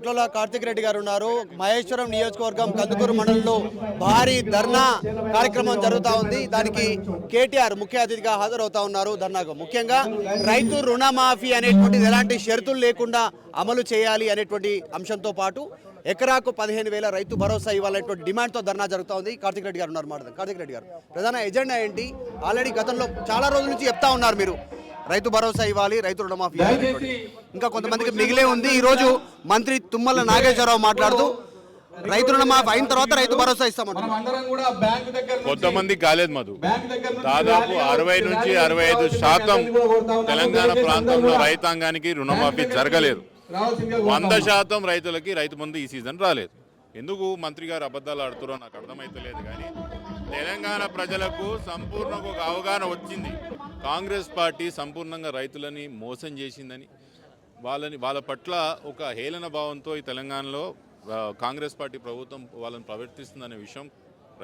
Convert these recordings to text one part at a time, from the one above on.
పట్ల కార్తిక్ రెడ్డి గారు ఉన్నారు. మహేశ్వరం నియోజకవర్గం కందుకూరు మండలంలో భారీ ధర్నా కార్యక్రమం జరుగుతూ ఉంది. దానికి కేటీఆర్ ముఖ్య అతిథిగా హాజరవుతా ఉన్నారు. ధర్నాకు ముఖ్యంగా రైతు రుణమాఫీ అనేటువంటిది ఎలాంటి షరతులు లేకుండా అమలు చేయాలి అనేటువంటి అంశంతో పాటు ఎకరాకు 15,000 రైతు భరోసా ఇవ్వాలనేటువంటి డిమాండ్తో ధర్నా జరుగుతూ ఉంది. కార్తిక్ రెడ్డి గారు ఉన్నారు మాట్లాడదాం. కార్తిక్ రెడ్డి గారు, ప్రధాన ఎజెండా ఏంటి? ఆల్రెడీ గతంలో చాలా రోజుల నుంచి చెప్తా ఉన్నారు మీరు రైతు భరోసా ఇవ్వాలి, రైతు రుణమాఫీ ఇవ్వాలి. ఇంకా కొంతమందికి మిగిలే ఉంది. ఈ రోజు మంత్రి తుమ్మల నాగేశ్వరరావు మాట్లాడుతూ రైతు రుణమాఫీ అయిన తర్వాత రైతు భరోసా ఇస్తామంటారు. కొంతమంది కాలేదు మధు. దాదాపు 60 నుంచి 65% తెలంగాణ ప్రాంతంలో రైతాంగానికి రుణమాఫీ జరగలేదు. 100% రైతులకి రైతు బంధు ఈ సీజన్ రాలేదు. ఎందుకు మంత్రి గారు అబద్ధాలు ఆడుతారో నాకు అర్థమైతలేదు. కానీ తెలంగాణ ప్రజలకు సంపూర్ణంగా ఒక అవగాహన వచ్చింది. కాంగ్రెస్ పార్టీ సంపూర్ణంగా రైతులని మోసం చేసిందని, వాళ్ళ పట్ల ఒక హేళన భావంతో ఈ తెలంగాణలో కాంగ్రెస్ పార్టీ ప్రభుత్వం వాళ్ళని ప్రవర్తిస్తుందనే విషయం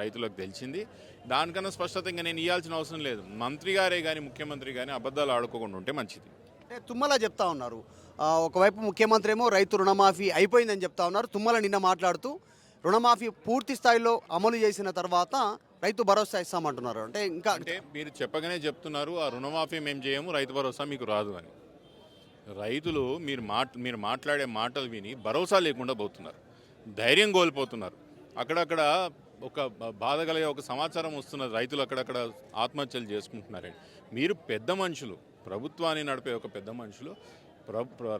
రైతులకు తెలిసింది. దానికన్నా స్పష్టత ఇంకా నేను ఇవ్వాల్సిన అవసరం లేదు. మంత్రి గారే కానీ ముఖ్యమంత్రి కానీ అబద్ధాలు ఆడుకోకుండా ఉంటే మంచిది. తుమ్మల చెప్తా ఉన్నారు, ఒకవైపు ముఖ్యమంత్రి ఏమో రైతు రుణమాఫీ అయిపోయిందని చెప్తా ఉన్నారు. తుమ్మల నిన్న మాట్లాడుతూ రుణమాఫీ పూర్తి స్థాయిలో అమలు చేసిన తర్వాత రైతు భరోసా ఇస్తామంటున్నారు. అంటే మీరు చెప్పగానే చెప్తున్నారు ఆ రుణమాఫీ మేము చేయము, రైతు భరోసా మీకు రాదు అని. రైతులు మీరు మాట్లాడే మాటలు విని భరోసా లేకుండా పోతున్నారు, ధైర్యం కోల్పోతున్నారు. అక్కడక్కడ ఒక బాధ కలిగే ఒక సమాచారం వస్తున్నది, రైతులు అక్కడక్కడ ఆత్మహత్యలు చేసుకుంటున్నారని. మీరు పెద్ద మనుషులు, ప్రభుత్వాన్ని నడిపే ఒక పెద్ద మనుషులు,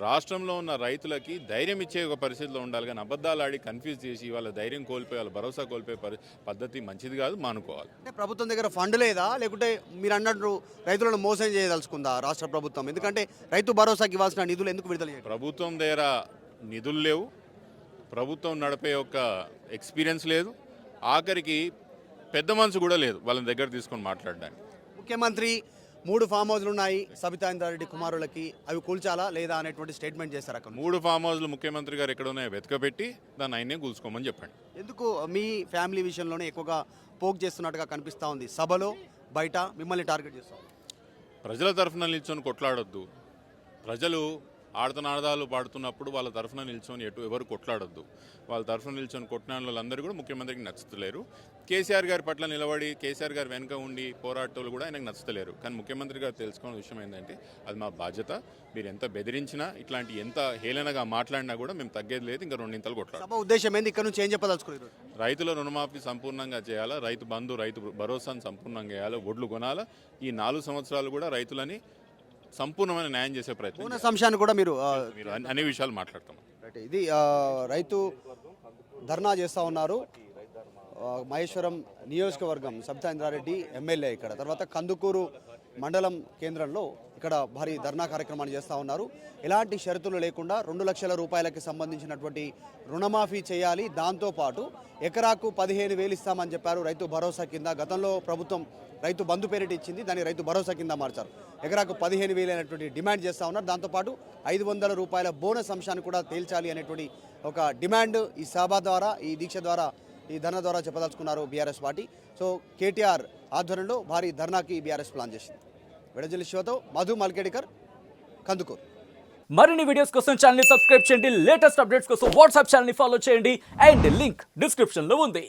రాష్ట్రంలో ఉన్న రైతులకి ధైర్యం ఇచ్చే ఒక పరిస్థితిలో ఉండాలి. కానీ అబద్ధాలు ఆడి కన్ఫ్యూజ్ చేసి వాళ్ళ ధైర్యం కోల్పోయి వాళ్ళ భరోసా కోల్పోయే పద్ధతి మంచిది కాదు, మానుకోవాలి. అంటే ప్రభుత్వం దగ్గర ఫండ్ లేదా, లేకుంటే మీరు అన్నట్టు రైతులను మోసం చేయదలుచుకుందా రాష్ట్ర ప్రభుత్వం? ఎందుకంటే రైతు భరోసాకి ఇవ్వాల్సిన నిధులు ఎందుకు విడుదల చేయాలి? ప్రభుత్వం దగ్గర నిధులు లేవు, ప్రభుత్వం నడిపే ఒక ఎక్స్పీరియన్స్ లేదు, ఆఖరికి పెద్ద మనసు కూడా లేదు వాళ్ళని దగ్గర తీసుకొని మాట్లాడడానికి. ముఖ్యమంత్రి 3 ఫామ్ హౌస్లు ఉన్నాయి సబితాంద్రారెడ్డి కుమారులకి, అవి కూల్చాలా లేదా అనేటువంటి స్టేట్మెంట్ చేశారు. అక్కడ 3 ఫామ్ హౌస్లు ముఖ్యమంత్రి గారు ఎక్కడ ఉన్నాయో వెతకబెట్టి దాన్ని ఆయనే కూల్చుకోమని చెప్పండి. ఎందుకు మీ ఫ్యామిలీ విషయంలోనే ఎక్కువగా పోక్ చేస్తున్నట్టుగా కనిపిస్తూ ఉంది? సభలో బయట మిమ్మల్ని టార్గెట్ చేస్తాం. ప్రజల తరఫున నిల్చొని కొట్లాడొద్దు. ప్రజలు ఆడతనాదాలు పాడుతున్నప్పుడు వాళ్ళ తరఫున నిల్చొని ఎవరు కొట్లాడొద్దు. వాళ్ళ తరఫున నిల్చొని కొట్టిన వాళ్ళందరూ కూడా ముఖ్యమంత్రికి నచ్చుతలేరు. కేసీఆర్ గారి పట్ల నిలబడి కేసీఆర్ గారు వెనుక ఉండి పోరాటోళ్ళు కూడా ఆయనకు నచ్చుతలేరు. కానీ ముఖ్యమంత్రి గారు తెలుసుకున్న విషయం ఏంటంటే అది మా బాధ్యత. మీరు ఎంత బెదిరించినా, ఇట్లాంటి ఎంత హేళనగా మాట్లాడినా కూడా మేము తగ్గేది లేదు. ఇంకా 2 ఇంతలు కొట్లాడాలి. ఉద్దేశం ఏంది ఇక్కడ నుంచి ఏం చెప్పదలుచుకున్నారు? రైతుల రుణమాఫీ సంపూర్ణంగా చేయాలా, రైతు బంధు రైతు భరోసాను సంపూర్ణంగా చేయాలి, ఒడ్లు కొనాలా. ఈ 4 సంవత్సరాలు కూడా రైతులని సంపూర్ణమైన న్యాయం చేసే ప్రయత్నం అంశాన్ని కూడా మీరు అనే విషయాలు మాట్లాడతాం. ఇది రైతు ధర్నా చేస్తూ ఉన్నారు. మహేశ్వరం నియోజకవర్గం సబితాంద్రారెడ్డి ఎమ్మెల్యే ఇక్కడ, తర్వాత కందుకూరు మండలం కేంద్రంలో ఇక్కడ భారీ ధర్నా కార్యక్రమాన్ని చేస్తూ ఉన్నారు. ఎలాంటి షరతులు లేకుండా 2 లక్షల రూపాయలకి సంబంధించినటువంటి రుణమాఫీ చేయాలి. దాంతోపాటు ఎకరాకు 15,000 ఇస్తామని చెప్పారు రైతు భరోసా కింద. గతంలో ప్రభుత్వం రైతు బంధు పేరిట ఇచ్చింది, దాన్ని రైతు భరోసా కింద మార్చారు. ఎకరాకు 15,000 అనేటువంటి డిమాండ్ చేస్తూ ఉన్నారు. దాంతోపాటు 500 రూపాయల బోనస్ అంశాన్ని కూడా తేల్చాలి అనేటువంటి ఒక డిమాండ్ ఈ సభ ద్వారా, ఈ దీక్ష ద్వారా, ఈ ధర్నా ద్వారా చెప్పదలుచుకున్నారు బీఆర్ఎస్ పార్టీ. సో కేటీఆర్ ఆధ్వర్యంలో భారీ ధర్నాకి బీఆర్ఎస్ ప్లాన్ చేసింది. విడజలి శివతో మధు మల్కేడికర్, కందుకూరు. మరిన్ని వీడియోస్ కోసం ఛానల్ ని సబ్స్క్రైబ్ చేయండి. లేటెస్ట్ అప్డేట్స్ కోసం వాట్సాప్ ఛానల్ ని ఫాలో చేయండి. అండ్ లింక్ డిస్క్రిప్షన్ లో ఉంది.